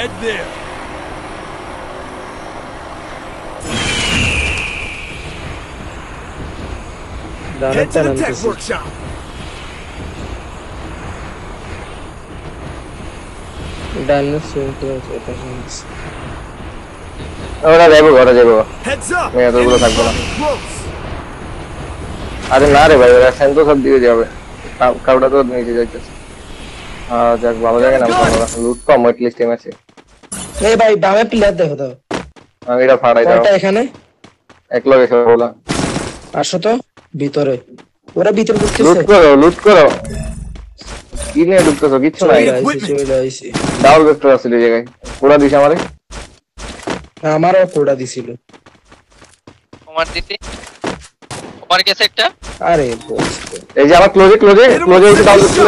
Head there. Head to the tech workshop. ওরা যাইবো ঘরে যাইবো Heads up. আমি এতগুলো থাকবো না Close. আরে না রে ভাই ওরা সেন্টো সব দিকে যাবে কাউটা তো নিচে যাইতেছে যাক ভালো জায়গা নাম তোমরা লুট কম এট লিস্ট এম আছে এই ভাই বামে প্লেয়ার দেখো তো আমি এটা ফাড়াই দাও কোনটা এখানে এক লগে সব বলা আসো তো ভিতরে ওরা ভিতরে ঢুকতেছে লুট করো কি নিয়ে ঢুকতেছো কিচ্ছু নাই চলে আইছি ডাবল ভেক্টর আছে এই জায়গায় কোড়া দিছ আমারে আমারও কোড়া দিছিল তোমার দিছি তোমার কাছে একটা আরে বস এই যে আমার ক্লোজে হইছে ডাবল ভেক্টর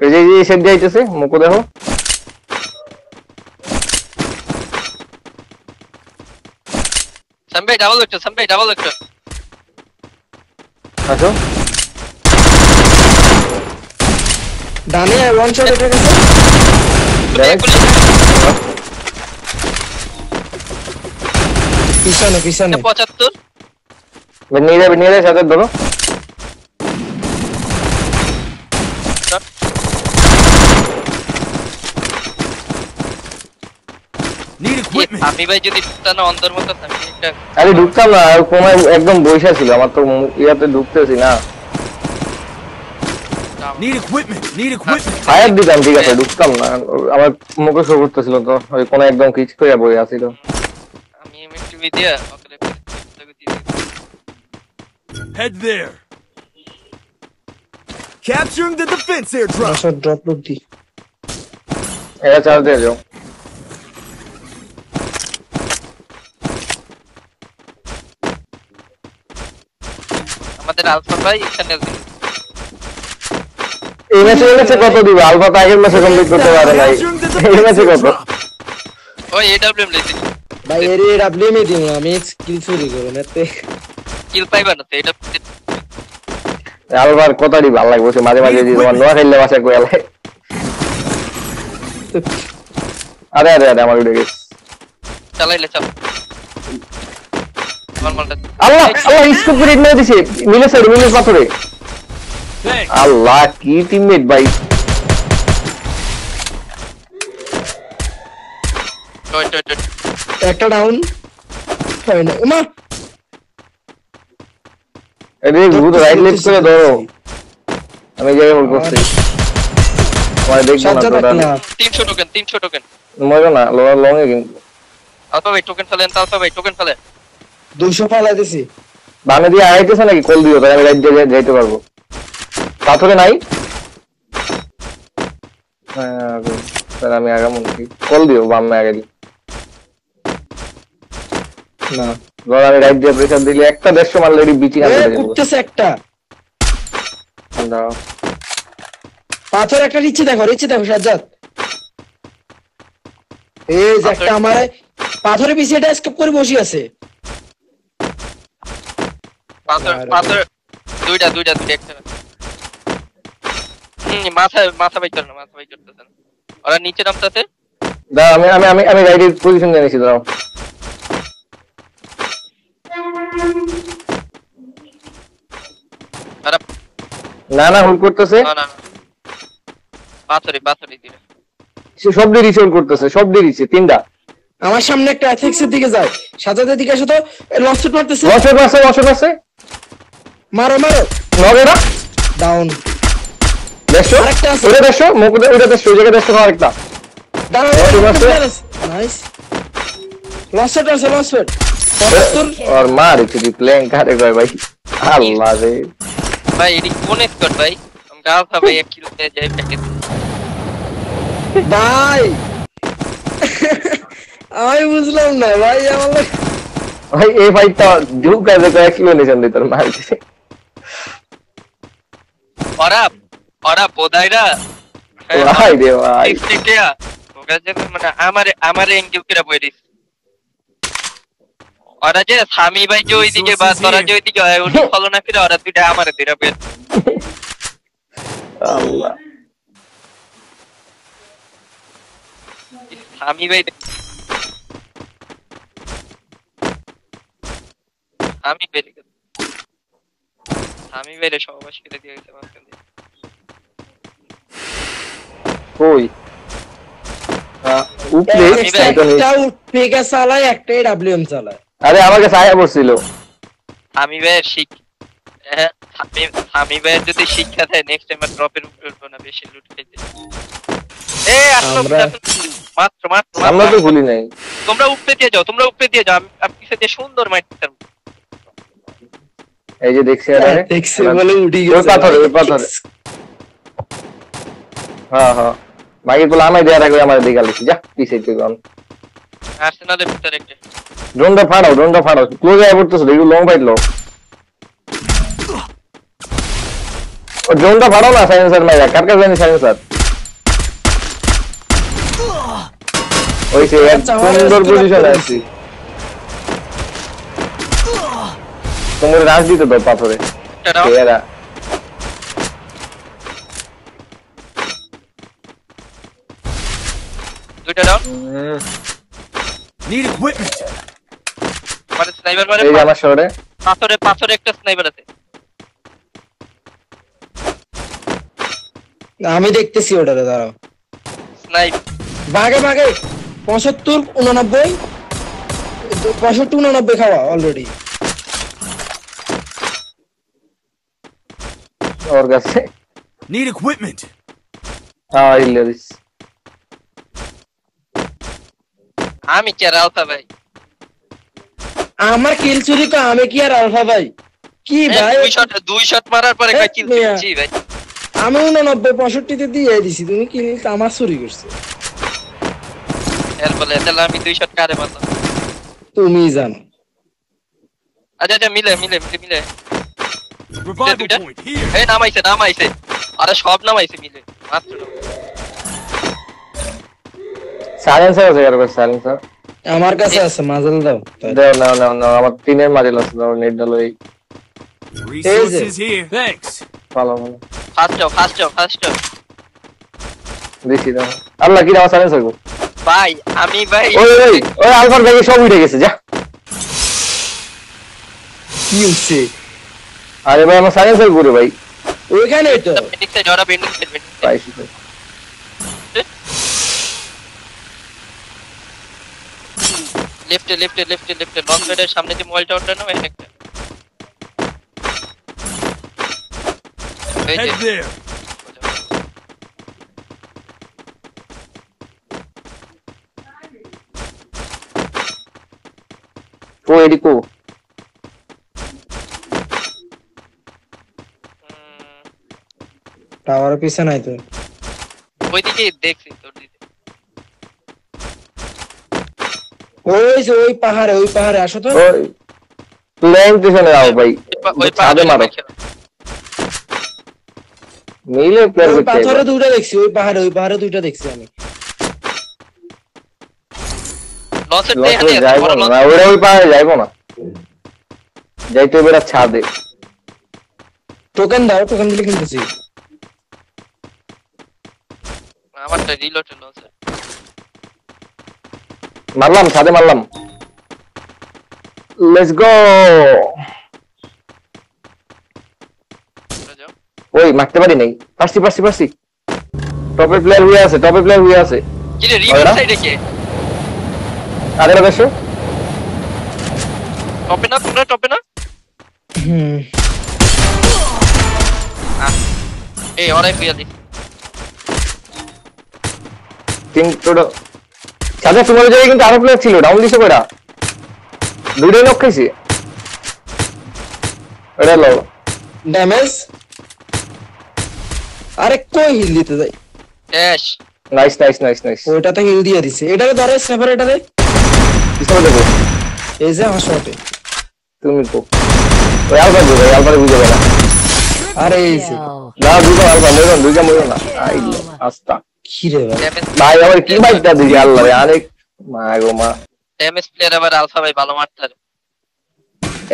এই যে সেট যাইতেছে মুকো দেখো সামবে ডাবল ভেক্টর আসো ডানে ওয়ান শট এটা গেছে পিছনে 75 নিয়ে যাবে সাথে ধরো Need equipment. আমি ভাই যদি ঢুকতাম না অন্তর্মত থাকি একটা আরে ঢুকতাম না আর কোমায় একদম বইসা ছিল আমার তো ইয়াতে ঢুকতেছি না Need equipment. ফায়ার দিতাম ঠিক আছে ঢুকতাম না আমার মুখে শো করতেছিল তো ওই কোন একদম কিচ করে বই আছিল আমি এমএসটিভি দিয়া ওকে Head there. Capturing the defense airdrop. Shot drop লুট দি এটা চার্জ দিয়ে যাও আমাদের আলফা ভাই এখানে এই ম্যাচে কত দিবে আলফা তো আগের ম্যাচে কমপ্লিট করতে পারে নাই এই ম্যাচে কত ওই এডব্লিউএম লেছি ভাই এরি ডাব্লিউএম দিন আমি স্কিল চুরি করব নাতে কিল পাইবা না তো এটা আলফার কতই ভালো লাগবে সে মাঝে মাঝে যদি তোমার নোয়া খেললে বাসা কইলে আরে আমার উড়ে গেছে চালাইলে চাল নরমালটা আল্লাহ স্কোপ করে নিয়ে দিছে মিলে পাথরে আল্লাহ কি টিমমেট ভাই একটা ডাউন হয় না ওমা এরে গুড রাইট লেফট করে ধরো আমি জায়গা হোল্ড করছি আমার দেখব না 300 টোকেন মজা না লং এ কিন্তু আলফা ভাই টোকেন ফেলেন 200 ফালাই দিছি বামে দিয়ে আইতেছে নাকি কল দিও তাই আমি রাইট দিয়ে যাইতে পারবো পাথরে নাই হ্যাঁ স্যার আমি আগামু নাকি কল দিও বামে আগে দিও না ধর আমি রাইট দিয়ে প্রেসার দিলে একটা 150 মারলে এডি বিচি না করে দেব উঠতেছে একটা দাও পাথর একটা নিচে দেখো সাজ্জাদ এই যে একটা আমারে পাথরের পিছে এটা স্কেপ করে বসে আছে পাথর দুইটা একটা মাথা বাইর করতেছেন ওরা নিচে নামতেছে দাও আমি রাইটের পজিশন নিয়ে নিছি দাও না হোল্ড করতেছে না পাথরে দিলে সে সব দিয়ে রিসোল করতেছে সব দিয়ে দিচ্ছে তিনটা আমার সামনে একটা এথিক্সের দিকে যায় সাজাদের দিকে আসো তো লস্ট মারতেছে লস্ট আছে মারো লগেরা ডাউন দেখো ওটা দেখো মুকুদে ওটা দেখো ওই জায়গায় দেখো আরেকটা নাইস লস্ট আছে और मार इतनी प्लेइंग करे गए भाई अल्लाह रे भाई এডি কোন স্কট ভাই हम गालफा भाई एक किलो दे जाए पैकेट ভাই আমি বুঝলাম না ভাই আমার भाई ये फाइट जो कर दे एक किलो नहीं चंदी तर मार दिसे ওরা বোধাইরা ভাই রে ভাই ঠিক ওগা যে মানে আমারে এঙ্গেল করে বইরিস ওরা যে সামি ভাই যে ওইদিকে বা তোরা যে ওইদিকে উনি ফলো না করে ওরা দুইটা আমারে দিরা বের আল্লাহ আমি ভাই আমি বেরে আমি বেরে সহবাস করে দিয়ে গেছে মাঝখান দিয়ে। কই উপরে একটা পেগা চালায় একটা ডাব্লিউএম চালায়। আরে আমাকে ছায়া পড়ছিল। আমি ভাই শিখ হ্যাঁ আমি ভাই যদি শিক্ষা দেয় নেক্সট টাইম আর ড্রপের উপরে উঠবো না, বেশি লুট খেতে। মাত্র আমরা তো ভুলি নাই। তোমরা উপরে দিয়ে যাও, তোমরা উপরে দিয়ে যাও, আমি পিছে দিয়ে সুন্দর মারতে। এই যে দেখছি দেখছে বলে উঠি গেছে ওই পাথরে হ্যাঁ বাকি গুলো আমায় দেয়া রাখবে, আমার দিকে আলিস যা পিছে তুই কোন আর্সেনালের ভিতরে একটা ড্রোনটা ফাড়াও ক্লোজ আই পড়তেছ দেখো লং ফাইট লো ও ড্রোনটা ফাড়াও না সাইলেন্সার মাইরা কার কাছে জানি সাইলেন্সার ওই সে এক সুন্দর পজিশনে আছি তোমার রাজ দিতে দাও পাথরে এরা দুইটা দাও Need equipment. মানে স্নাইপার মারে এই যে আমার শহরে পাথরে একটা স্নাইপার আছে। আমি দেখতেছি ওটারে, দাঁড়াও স্নাইপ ভাগে 75 89 65 89 খাওয়া অলরেডি ওর কাছে Need equipment. হ্যাঁ ইলেরিস আমি কি আর আলফা ভাই, আমার কিল চুরি তো আমি কি আর আলফা ভাই কি ভাই? দুই শট মারার পরে কয় কিল দিচ্ছি ভাই। আমি 89 65 তে দিয়ে দিছি, তুমি কিল আমার চুরি করছো। এর বলে তাহলে আমি দুই শট কারে মারলাম তুমি জানো। আচ্ছা মিলে Revival দুইটা point here. এই নামাইছে আরে সব নামাইছে মিলে মাত্র সাইলেন্সার আছে আর সাইলেন্সার আমার কাছে আছে, মাজাল দাও। দাও না আমার তিনের মারিল আছে দাও নেট ডালো এই Resources here. Thanks. ভালো ফাস্ট যাও দেখি দাও আল্লাহ কি দাও সাইলেন্সার গো ভাই। আমি ভাই ওই আলফার ব্যাগে সব উঠে গেছে যা কি হচ্ছে? আরে ভাই আমার সাইলেন্সার ঘুরে ভাই ওইখানে তো বেন্ডিং সাইড ওরা বেন্ডিং পাইছি লেফটে লং সাইডের সামনে যে মোবাইল টাওয়ারটা না ওই একটা এই যে Head there. ও এদিকো টাওয়ারের পিছে নাই তো, ওইদিকে দেখছি তোর দিকে ওই পাহাড়ে আসো তো। ওই প্লেন পিছনে যাও ভাই ওই ছাদে মারো মিলে প্লেয়ার ওই করতে পাথরে দুইটা দেখছি, ওই পাহাড়ে দুইটা দেখছি আমি। লসের লসে যাইবো না ওই পাহাড়ে যাইবো না যাইতে হবে ছাদে টোকেন দিলে কিনতেছি। আমারটা রিলোড লসে মারলাম ছাদে মারলাম লেটস গো ওই মারতে পারি নাই পারছি টপের প্লেয়ার হয়ে আছে কি রে রিভার সাইডে কে আরে দেখো টপে না এই ওরাই ফিয়া দি কিন্তু ছাদে তোমার জায়গায় কিন্তু আরো প্লেয়ার ছিল ডাউন দিছে কয়টা দুইটাই নক খাইছে এটা লো ড্যামেজ। আরে কই হিল দিতে যাই ড্যাশ নাইস ওইটাতে হিল দিয়ে দিছে। এটাকে ধরে স্ন্যাপার, এটারে পিছনে দেখো এই যে আমার শটে তুমি তো ওই আলফা বুঝে না আরে এই যে না দুটো আলফা মরো না আইলো আস্তা কি রে ভাই, ভাই আবার কি বাইকটা দিছি আল্লাহ রে আরেক মা গো মা ড্যামেজ প্লেয়ার আবার আলফা ভাই ভালো মারতারে।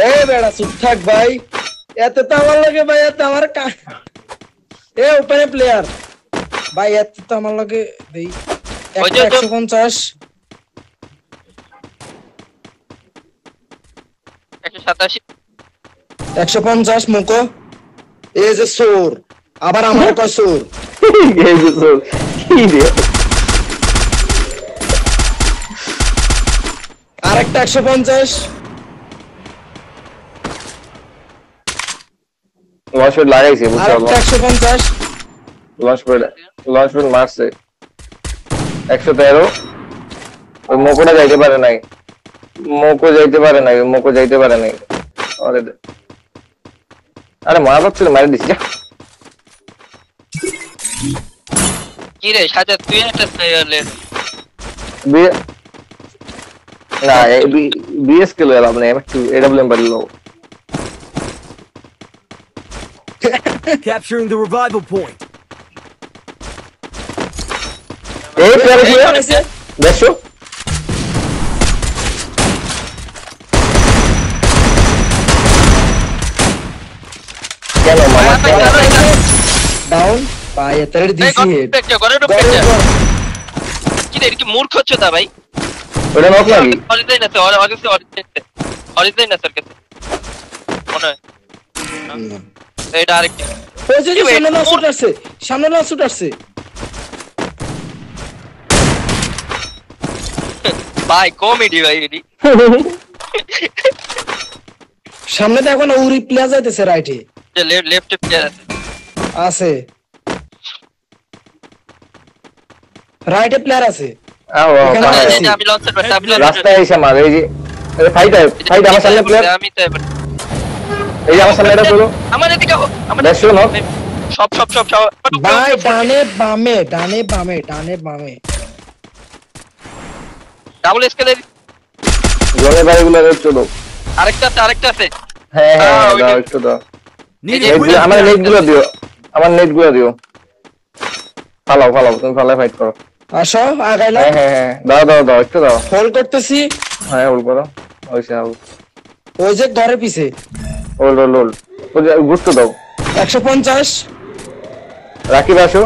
এই বেড়া চুপ থাক ভাই, এত তো আমার লাগে ভাই, এত আমার এ ওপেন প্লেয়ার ভাই, এত তো আমার লাগে দেই ওই যে 150 187 150 মুকো এই যে সোর আবার আমার কয় সোর এই যে সোর কি রে আরেকটা 150 লঞ্চ প্যাড লাগাইছে বুঝছো আরেকটা 150 লঞ্চ প্যাড মারছে 113 ওই মোকোটা যাইতে পারে নাই আরে মারা যাচ্ছিল মারি দিছি কি রে সাজা তুই একটা প্লেয়ার না বিএস কে লইলাম না একটু এডব্লিউএম বাড়িলো Capturing the revival point. এই প্লেয়ার কি আছে দেখছো কেন মামা ডাউন পায়ে তেরে দিছি হেড কি রে কি মূর্খ হচ্ছে তা ভাই ওটা নক লাগি অরিজিনাল না তো অরিজিনাল না স্যার কাছে মনে হয় এটা আরেকটা ওই যে সামনে না শুট আসছে ভাই কমেডি ভাই এডি সামনে দেখো না উরি প্লেয়ার যাইতেছে রাইটে যে লেফট প্লেয়ার আছে আছে রাইটে প্লেয়ার আছে আও এখানে আছে। আমি লঞ্চার করতে আমি রাস্তায় এসে মার এই যে ফাইট আমার সামনে প্লেয়ার আমি তো এবার এই যে আমার সামনে এটা চলো আমার এদিকে আমার দেখছো না সব ভাই ডানে বামে ডাবল স্কেলের জোনে বাড়িগুলো চলো আরেকটা আছে হ্যাঁ ওই দাও যে- একটু দাও Need Hey, equipment. আমার নেটগুলো দিও ফালাও তুমি ফালায় ফাইট করো আসো আগাইলা হ্যাঁ দাও একটু দাও হোল করতেছি হ্যাঁ হোল্ড করো ওইসে ওই যে ঘরের পিছে হোল্ড ওই যে গুরুত্ব দাও 150 রাকিব আসো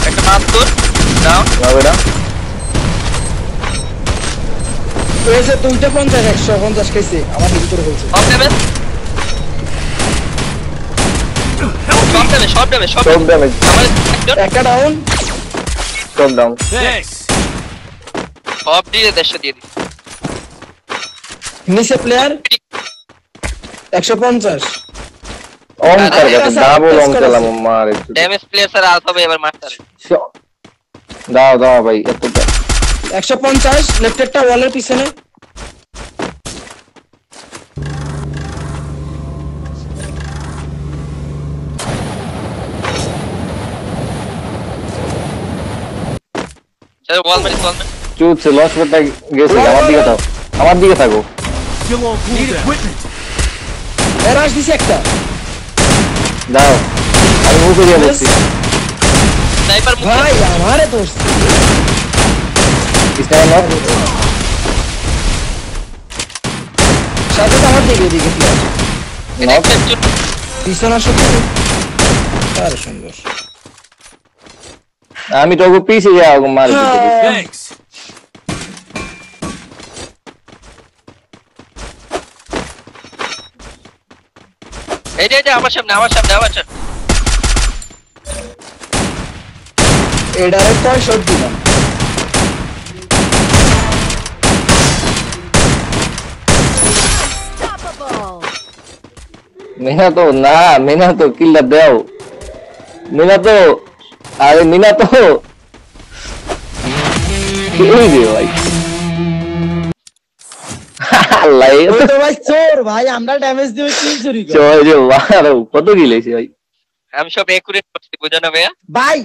একটা মাস্তুর দাও না বেটা ওই যে 250 150 খাইছে আমার ভিতরে হয়েছে অফ ড্যামেজ সব ড্যামেজ সব ড্যামেজ আমার একজন একটা ডাউন সব ডাউন Thanks. সব দিয়ে দেশে দিয়ে দিই নিচে প্লেয়ার 150 অঙ্কার কাছে ডাবল অঙ্কালাম মারে ড্যামেজ প্লেয়ার স্যার আলফা ভাই এবার মারতে পারে দাও ভাই এতটা 150 লেফটেরটা ওয়ালের পিছনে স্যার ওয়াল মারি চুপছে লস করতে গেছে আমার দিকে থাকো Still on cooldown. Need equipment. এরাস দিছে একটা দাও আমি মুখে দিয়ে বলছি স্নাইপার ভাই আমারে দোষ স্নাইপার সাথে তো আমার দিকে প্লেয়ার নক পিছনে আসো আরে সুন্দর আমি তো পিছে যাও মার Thanks. এই যে আমার সামনে এডারে কয় শট দিলাম মিনা তো কিল্লা দাও আরে মিনা তো কি রে ভাই আল্লাহ ওই তো ভাই চোর ভাই আমরা ড্যামেজ দিয়ে কিল চুরি করি জয় রে বাহ কত গিলেছে ভাই আমি সব একুরেট করছি বুঝো না ভাইয়া ভাই